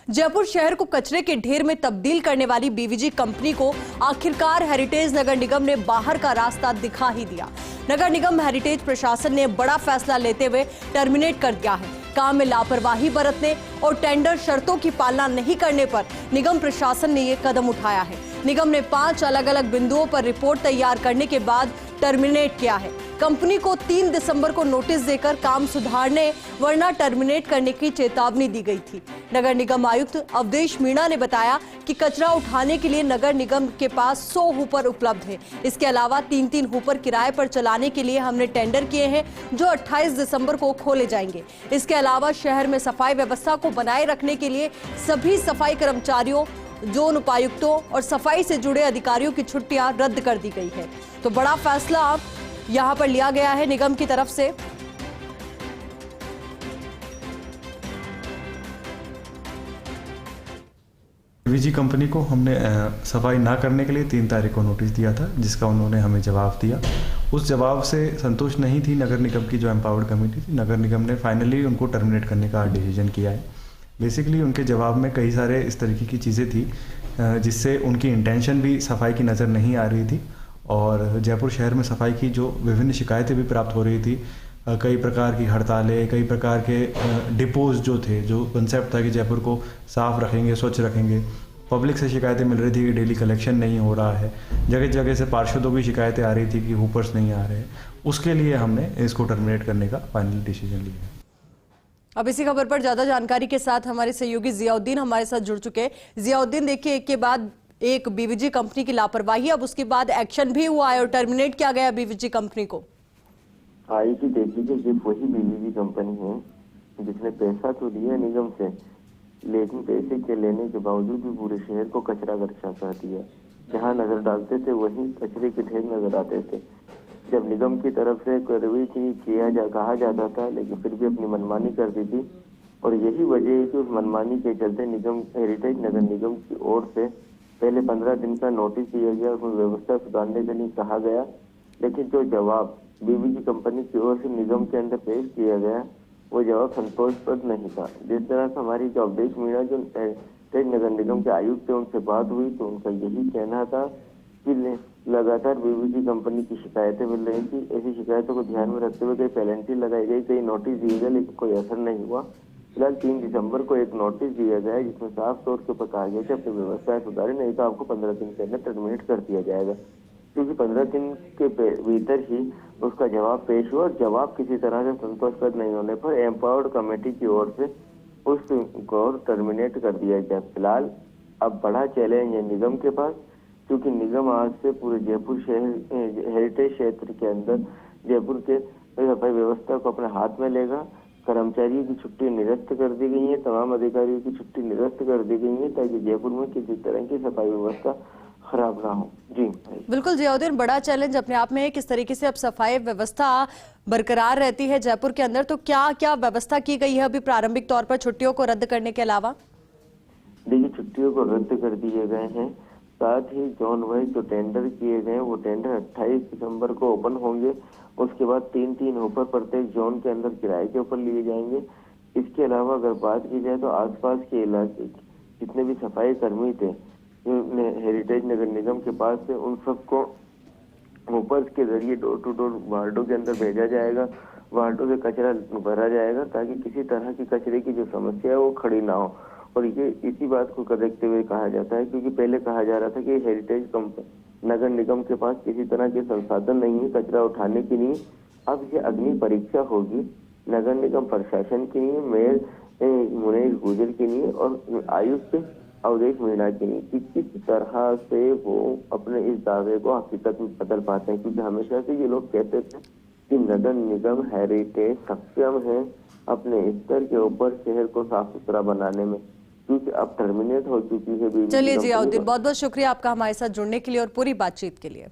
जयपुर शहर को कचरे के ढेर में तब्दील करने वाली बीवीजी कंपनी को आखिरकार हेरिटेज नगर निगम ने बाहर का रास्ता दिखा ही दिया। नगर निगम हेरिटेज प्रशासन ने बड़ा फैसला लेते हुए टर्मिनेट कर दिया है। काम में लापरवाही बरतने और टेंडर शर्तों की पालना नहीं करने पर निगम प्रशासन ने ये कदम उठाया है। निगम ने 5 अलग अलग बिंदुओं पर रिपोर्ट तैयार करने के बाद टर्मिनेट किया है। कंपनी को 3 दिसंबर को नोटिस देकर काम सुधारने वरना टर्मिनेट करने की चेतावनी दी गई थी। नगर निगम आयुक्त अवधेश मीणा ने बताया कि कचरा उठाने के लिए नगर निगम के पास 100 हुपर उपलब्ध है। इसके अलावा 3-3 हुपर किराए पर चलाने के लिए हमने टेंडर किए हैं जो 28 दिसंबर को खोले जाएंगे। इसके अलावा शहर में सफाई व्यवस्था को बनाए रखने के लिए सभी सफाई कर्मचारियों, जोन उपायुक्तों और सफाई से जुड़े अधिकारियों की छुट्टियां रद्द कर दी गई है। तो बड़ा फैसला यहां पर लिया गया है निगम की तरफ से। बीवीजी कंपनी को हमने सफाई ना करने के लिए 3 तारीख को नोटिस दिया था, जिसका उन्होंने हमें जवाब दिया। उस जवाब से संतुष्ट नहीं थी नगर निगम की जो एम्पावर्ड कमेटी थी। नगर निगम ने फाइनली उनको टर्मिनेट करने का डिसीजन किया है। बेसिकली उनके जवाब में कई सारे इस तरीके की चीज़ें थी जिससे उनकी इंटेंशन भी सफाई की नज़र नहीं आ रही थी और जयपुर शहर में सफाई की जो विभिन्न शिकायतें भी प्राप्त हो रही थी, कई प्रकार की हड़तालें, कई प्रकार के डिपोज जो थे, जो कंसेप्ट था कि जयपुर को साफ रखेंगे, स्वच्छ रखेंगे। पब्लिक से शिकायतें मिल रही थी कि डेली कलेक्शन नहीं हो रहा है। जगह जगह से पार्षदों की शिकायतें आ रही थी कि हुपर्स नहीं आ रहे हैं। उसके लिए हमने इसको टर्मिनेट करने का फाइनल डिसीजन लिया है। अब इसी खबर पर ज्यादा जानकारी के साथ हमारे सहयोगी जियाउद्दीन हमारे साथ जुड़ चुके हैं। जियाउद्दीन, देखिए एक के बाद एक बीवीजी कंपनी की लापरवाही, अब उसके बाद एक्शन भी हुआ है और टर्मिनेट किया गया बीवीजी कंपनी को। आई की देख लीजिए, सिर्फ वही बीवीजी कंपनी है जिसने पैसा तो लिया निगम से, लेकिन पैसे के लेने के बावजूद भी पूरे शहर को कचरा गर्चा कर दिया। जहाँ नजर डालते थे वहीं कचरे के ढेर नजर आते थे। जब निगम की तरफ से कार्रवाई कहा जाता था, लेकिन फिर भी अपनी मनमानी कर दी थी। और यही वजह है कि उस मनमानी के चलते निगम हेरिटेज नगर निगम की ओर से पहले 15 दिन का नोटिस दिया गया, उसमें व्यवस्था सुधारने के लिए कहा गया। लेकिन जो जवाब बीवीजी कंपनी की ओर से निगम के अंदर पेश किया गया वो जवाब संतोषप्रद नहीं था। जिस तरह से हमारी जो अवधेश मीणा जो हेरिटेज नगर निगम के आयुक्त थे उनसे बात हुई तो उनका यही कहना था कि लगातार बीवीजी कंपनी की शिकायतें मिल रही थी। ऐसी शिकायतों को ध्यान में रखते हुए कई पेनल्टी लगाई गई, कई नोटिस दिए गए, लेकिन कोई असर नहीं हुआ। फिलहाल 3 दिसंबर को एक नोटिस दिया गया जिसमें साफ तौर के ऊपर कहा गया कि अपनी व्यवस्थाएं सुधारें, नहीं तो आपको 15 दिन के अंदर टर्मिनेट कर दिया जाएगा। क्योंकि 15 दिन के भीतर ही उसका जवाब पेश हुआ और जवाब किसी तरह से संतोषप्रद नहीं होने पर एम्पावर्ड कमेटी की ओर से उसको टर्मिनेट कर दिया गया। फिलहाल अब बड़ा चैलेंज है निगम के पास, क्योंकि निगम आज से पूरे जयपुर शहर हेरिटेज क्षेत्र के अंदर जयपुर के सफाई व्यवस्था को अपने हाथ में लेगा। कर्मचारियों की छुट्टी निरस्त कर दी गई है, तमाम अधिकारियों की छुट्टी निरस्त कर दी गई है ताकि जयपुर में किसी तरह की सफाई व्यवस्था खराब ना हो। जी बिल्कुल जियाउद्दीन, बड़ा चैलेंज अपने आप में है किस तरीके से अब सफाई व्यवस्था बरकरार रहती है जयपुर के अंदर। तो क्या क्या व्यवस्था की गई है अभी प्रारंभिक तौर पर छुट्टियों को रद्द करने के अलावा? देखिए, छुट्टियों को रद्द कर दिए गए हैं। साथ ही जोन वाइज जो टेंडर किए गए वो टेंडर 28 दिसंबर को ओपन होंगे। उसके बाद 3-3 हुपर प्रत्येक जोन के अंदर किराए के ऊपर लिए जाएंगे। इसके अलावा अगर बात की जाए तो आसपास के इलाके जितने भी सफाई कर्मी थे हेरिटेज नगर निगम के पास से, उन सबको हुपर्स के जरिए डोर टू डोर वार्डों के अंदर भेजा जाएगा। वार्डों से कचरा भरा जाएगा ताकि किसी तरह की कचरे की जो समस्या है वो खड़ी ना हो। और ये इसी बात को देखते हुए कहा जाता है, क्योंकि पहले कहा जा रहा था कि हेरिटेज नगर निगम के पास किसी तरह के संसाधन नहीं है कचरा उठाने के लिए। अब ये अग्नि परीक्षा होगी नगर निगम प्रशासन के लिए, मेयर मुनीश गुजर के लिए और आयुक्त अवधेश मीणा के लिए कि किस तरह से वो अपने इस दावे को हकीकत में बदल पाते हैं। क्योंकि हमेशा से ये लोग कहते थे कि नगर निगम हेरिटेज सक्षम है अपने स्तर के ऊपर शहर को साफ सुथरा बनाने में, क्योंकि अब टर्मिनेट हो चुकी है। चलिए जियाउद्दीन, बहुत बहुत शुक्रिया आपका हमारे साथ जुड़ने के लिए और पूरी बातचीत के लिए।